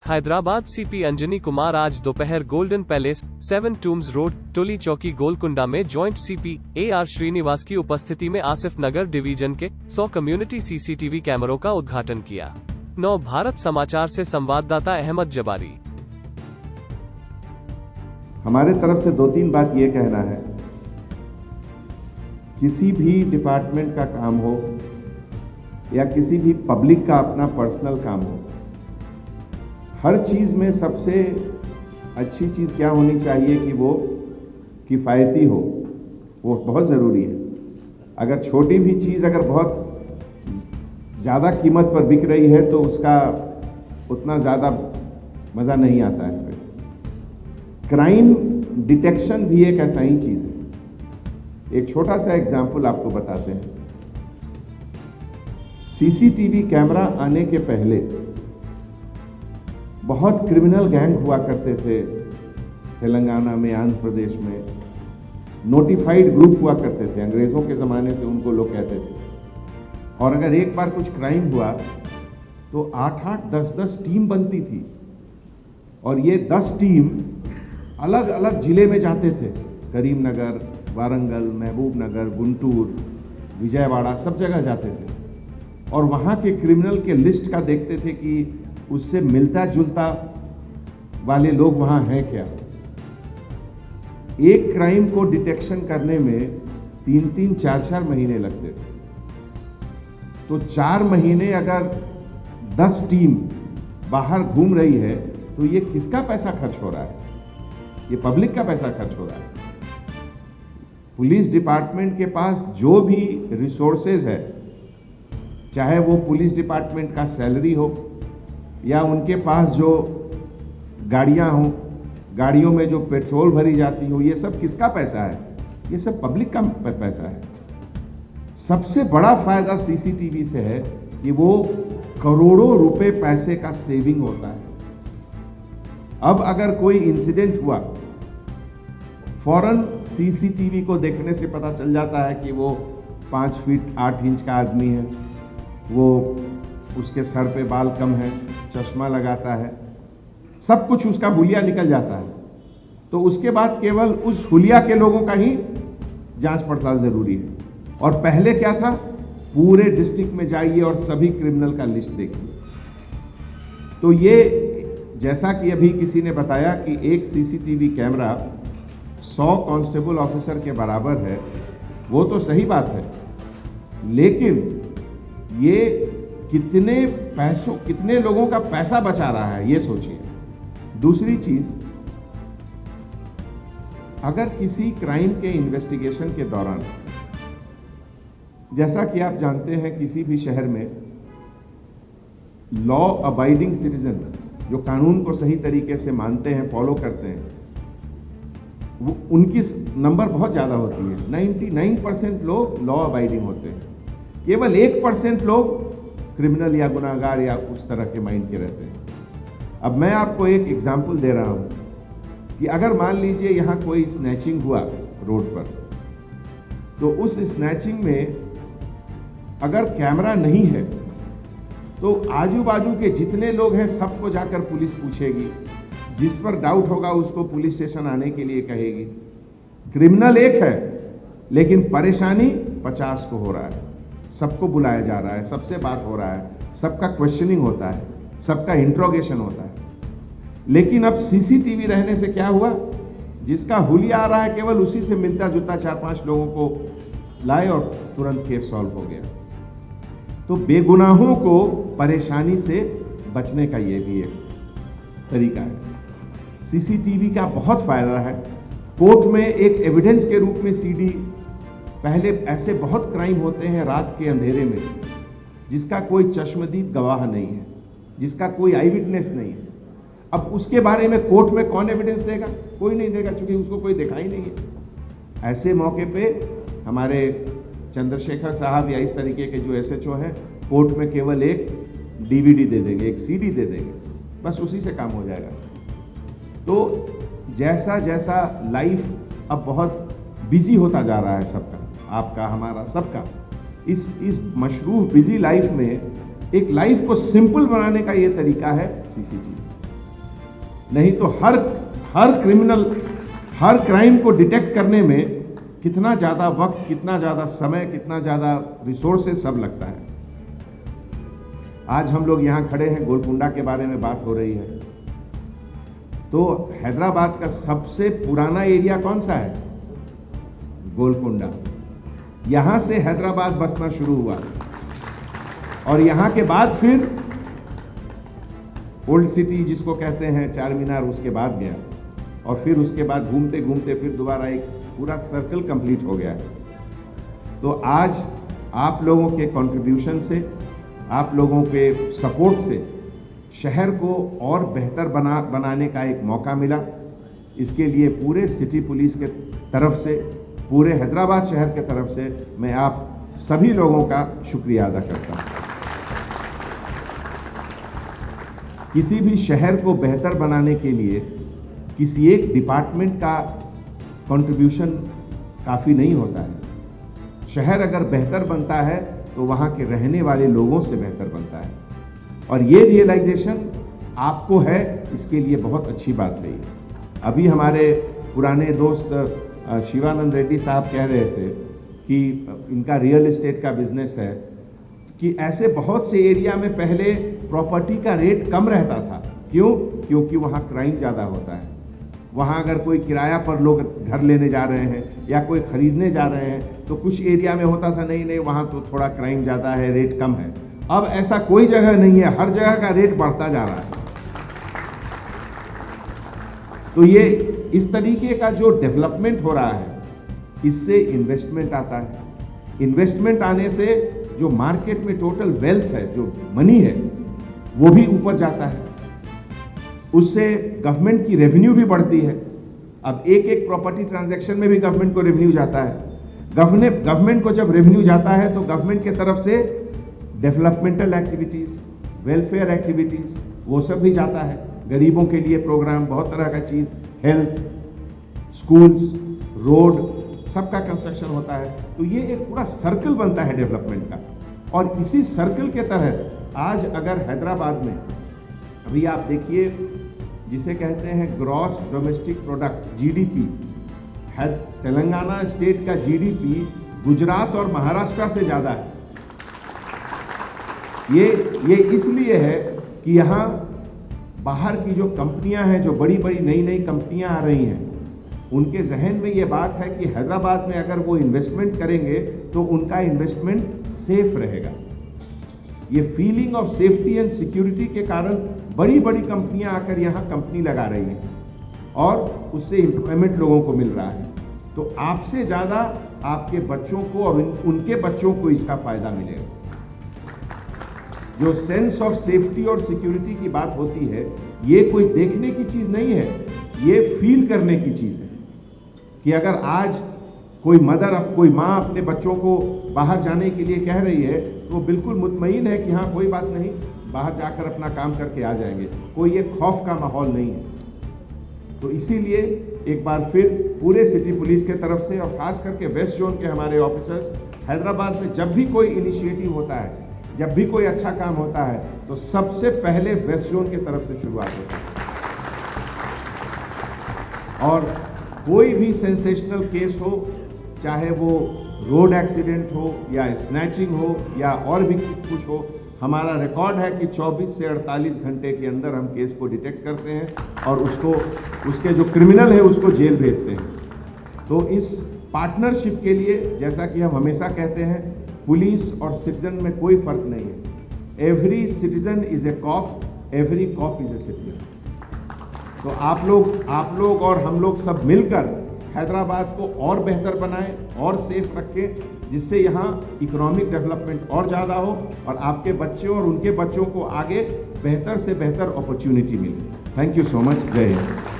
Hyderabad CP Anjani Kumar आज दोपहर golden palace 7 tombs road टोली चौकी गोलकुंडा में जॉइंट सीपी AR श्रीनिवास की उपस्थिति में आसिफ नगर डिवीजन के 100 कम्युनिटी CCTV कैमरों का उद्घाटन किया। नव भारत समाचार से संवाददाता अहमद जबारी। हमारे तरफ से 2-3 बात ये कहना है, किसी भी डिपार्टमेंट का काम हो या किसी भी पब्लिक का अपना पर्सनल काम हो, हर चीज में सबसे अच्छी चीज क्या होनी चाहिए कि वो किफायती हो। वो बहुत जरूरी है। अगर छोटी भी चीज अगर बहुत ज्यादा कीमत पर बिक रही है तो उसका उतना ज्यादा मजा नहीं आता है। क्राइम डिटेक्शन भी एक ऐसा ही चीज है। एक छोटा सा एग्जाम्पल आपको बताते हैं। CCTV कैमरा आने के पहले बहुत क्रिमिनल गैंग हुआ करते थे तेलंगाना में, आंध्र प्रदेश में। नोटिफाइड ग्रुप हुआ करते थे, अंग्रेजों के ज़माने से उनको लोग कहते थे। और अगर एक बार कुछ क्राइम हुआ तो 8-8, 10-10 टीम बनती थी और ये 10 टीम अलग अलग जिले में जाते थे। करीमनगर, वारंगल, महबूब नगर, गुंटूर, विजयवाड़ा, सब जगह जाते थे और वहाँ के क्रिमिनल के लिस्ट का देखते थे कि उससे मिलता जुलता वाले लोग वहां हैं क्या। एक क्राइम को डिटेक्शन करने में 3-3, 4-4 महीने लगते थे। तो 4 महीने अगर 10 टीम बाहर घूम रही है तो ये किसका पैसा खर्च हो रहा है? ये पब्लिक का पैसा खर्च हो रहा है। पुलिस डिपार्टमेंट के पास जो भी रिसोर्सेज है, चाहे वो पुलिस डिपार्टमेंट का सैलरी हो या उनके पास जो गाड़ियां हों, गाड़ियों में जो पेट्रोल भरी जाती हो, ये सब किसका पैसा है? ये सब पब्लिक का पैसा है। सबसे बड़ा फायदा CCTV से है कि वो करोड़ों रुपए पैसे का सेविंग होता है। अब अगर कोई इंसिडेंट हुआ, फौरन CCTV को देखने से पता चल जाता है कि वो 5 फीट 8 इंच का आदमी है, वो उसके सर पे बाल कम है, चश्मा लगाता है, सब कुछ उसका हुलिया निकल जाता है। तो उसके बाद केवल उस हुलिया के लोगों का ही जांच पड़ताल जरूरी है। और पहले क्या था, पूरे डिस्ट्रिक्ट में जाइए और सभी क्रिमिनल का लिस्ट देखिए। तो ये जैसा कि अभी किसी ने बताया कि एक CCTV कैमरा 100 कांस्टेबल ऑफिसर के बराबर है, वो तो सही बात है, लेकिन ये कितने लोगों का पैसा बचा रहा है, ये सोचिए। दूसरी चीज, अगर किसी क्राइम के इन्वेस्टिगेशन के दौरान, जैसा कि आप जानते हैं किसी भी शहर में लॉ अबाइडिंग सिटीजन, जो कानून को सही तरीके से मानते हैं, फॉलो करते हैं, वो उनकी नंबर बहुत ज्यादा होती है। 99% लोग लॉ अबाइडिंग होते हैं, केवल 1% लोग क्रिमिनल या गुनाहगार या उस तरह के माइंड के रहते हैं। अब मैं आपको एक एग्जाम्पल दे रहा हूं कि अगर मान लीजिए यहां कोई स्नैचिंग हुआ रोड पर, तो उस स्नैचिंग में अगर कैमरा नहीं है तो आजू बाजू के जितने लोग हैं सबको जाकर पुलिस पूछेगी, जिस पर डाउट होगा उसको पुलिस स्टेशन आने के लिए कहेगी। क्रिमिनल एक है लेकिन परेशानी 50 को हो रहा है, सबको बुलाया जा रहा है, सबसे बात हो रहा है, सबका क्वेश्चनिंग होता है, सबका इंट्रोगेशन होता है। लेकिन अब CCTV रहने से क्या हुआ, जिसका हुलिया आ रहा है केवल उसी से मिलता जुलता 4-5 लोगों को लाए और तुरंत केस सॉल्व हो गया। तो बेगुनाहों को परेशानी से बचने का ये भी एक तरीका है। CCTV का बहुत फायदा है। कोर्ट में एक एविडेंस के रूप में CD, पहले ऐसे बहुत क्राइम होते हैं रात के अंधेरे में जिसका कोई चश्मदीद गवाह नहीं है, जिसका कोई आई विटनेस नहीं है। अब उसके बारे में कोर्ट में कौन एविडेंस देगा? कोई नहीं देगा, क्योंकि उसको कोई देखा ही नहीं है। ऐसे मौके पे हमारे चंद्रशेखर साहब या इस तरीके के जो SHO हैं, कोर्ट में केवल एक DVD दे देंगे, एक CD दे देंगे, बस उसी से काम हो जाएगा। तो जैसा जैसा लाइफ अब बहुत बिजी होता जा रहा है सबका, आपका, हमारा, सबका, इस मशरूफ बिजी लाइफ में एक लाइफ को सिंपल बनाने का ये तरीका है CCTV। नहीं तो हर क्रिमिनल, हर क्राइम को डिटेक्ट करने में कितना ज़्यादा वक्त, कितना ज़्यादा समय, कितना ज़्यादा रिसोर्सेज सब लगता है। आज हम लोग यहाँ खड़े हैं, गोलकुंडा के बारे में बात हो रही है। तो हैदराबाद का सबसे पुराना एरिया कौन सा है? गोलकुंडा। यहां से हैदराबाद बसना शुरू हुआ और यहां के बाद फिर ओल्ड सिटी जिसको कहते हैं, चार मीनार, उसके बाद गया और फिर उसके बाद घूमते घूमते फिर दोबारा एक पूरा सर्कल कंप्लीट हो गया। तो आज आप लोगों के कंट्रीब्यूशन से, आप लोगों के सपोर्ट से शहर को और बेहतर बनाने का एक मौका मिला। इसके लिए पूरे सिटी पुलिस के तरफ से, पूरे हैदराबाद शहर के तरफ से मैं आप सभी लोगों का शुक्रिया अदा करता हूं। किसी भी शहर को बेहतर बनाने के लिए किसी एक डिपार्टमेंट का कंट्रीब्यूशन काफ़ी नहीं होता है। शहर अगर बेहतर बनता है तो वहाँ के रहने वाले लोगों से बेहतर बनता है और ये रियलाइजेशन आपको है, इसके लिए बहुत अच्छी बात रही। अभी हमारे पुराने दोस्त शिवानंद रेड्डी साहब कह रहे थे कि इनका रियल एस्टेट का बिजनेस है, कि ऐसे बहुत से एरिया में पहले प्रॉपर्टी का रेट कम रहता था। क्यों? क्योंकि वहाँ क्राइम ज़्यादा होता है। वहाँ अगर कोई किराया पर लोग घर लेने जा रहे हैं या कोई खरीदने जा रहे हैं तो कुछ एरिया में होता था नहीं वहाँ तो थोड़ा क्राइम ज़्यादा है, रेट कम है। अब ऐसा कोई जगह नहीं है, हर जगह का रेट बढ़ता जा रहा है। तो ये इस तरीके का जो डेवलपमेंट हो रहा है, इससे इन्वेस्टमेंट आता है। इन्वेस्टमेंट आने से जो मार्केट में टोटल वेल्थ है, जो मनी है, वो भी ऊपर जाता है। उससे गवर्नमेंट की रेवेन्यू भी बढ़ती है। अब एक प्रॉपर्टी ट्रांजैक्शन में भी गवर्नमेंट को रेवेन्यू जाता है। गवर्नमेंट को जब रेवेन्यू जाता है तो गवर्नमेंट के तरफ से डेवलपमेंटल एक्टिविटीज़, वेलफेयर एक्टिविटीज़, वो सब भी जाता है। गरीबों के लिए प्रोग्राम, बहुत तरह का चीज़, हेल्थ, स्कूल्स, रोड, सबका कंस्ट्रक्शन होता है। तो ये एक पूरा सर्कल बनता है डेवलपमेंट का। और इसी सर्कल के तहत आज अगर हैदराबाद में, अभी आप देखिए, जिसे कहते हैं gross domestic product, GDP, Telangana state का जीडीपी गुजरात और महाराष्ट्र से ज़्यादा है। ये इसलिए है कि यहाँ बाहर की जो कंपनियां हैं, जो बड़ी बड़ी नई कंपनियां आ रही हैं, उनके जहन में ये बात है कि हैदराबाद में अगर वो इन्वेस्टमेंट करेंगे तो उनका इन्वेस्टमेंट सेफ रहेगा। ये feeling of safety and security के कारण बड़ी बड़ी कंपनियां आकर यहाँ कंपनी लगा रही हैं और उससे एम्प्लॉयमेंट लोगों को मिल रहा है। तो आपसे ज़्यादा आपके बच्चों को और उनके बच्चों को इसका फायदा मिलेगा। जो सेंस ऑफ सेफ्टी और सिक्योरिटी की बात होती है, ये कोई देखने की चीज़ नहीं है, ये फील करने की चीज़ है। कि अगर आज कोई मदर, कोई माँ अपने बच्चों को बाहर जाने के लिए कह रही है तो बिल्कुल मुतमईन है कि हाँ कोई बात नहीं, बाहर जाकर अपना काम करके आ जाएंगे। कोई ये खौफ का माहौल नहीं है। तो इसीलिए एक बार फिर पूरे सिटी पुलिस के तरफ से और खास करके वेस्ट जोन के हमारे ऑफिसर्स, हैदराबाद में जब भी कोई इनिशिएटिव होता है, जब भी कोई अच्छा काम होता है, तो सबसे पहले वेस्ट जोन की तरफ से शुरुआत होती है। और कोई भी सेंसेशनल केस हो, चाहे वो रोड एक्सीडेंट हो या स्नैचिंग हो या और भी कुछ हो, हमारा रिकॉर्ड है कि 24 से 48 घंटे के अंदर हम केस को डिटेक्ट करते हैं और उसके जो क्रिमिनल है उसको जेल भेजते हैं। तो इस पार्टनरशिप के लिए, जैसा कि हम हमेशा कहते हैं, पुलिस और सिटीजन में कोई फर्क नहीं है। Every citizen is a cop, every cop is a citizen. तो आप लोग और हम लोग सब मिलकर हैदराबाद को और बेहतर बनाएं और सेफ रखें, जिससे यहाँ इकोनॉमिक डेवलपमेंट और ज़्यादा हो और आपके बच्चों और उनके बच्चों को आगे बेहतर से बेहतर अपॉर्चुनिटी मिले। Thank you so much. जय हिंद।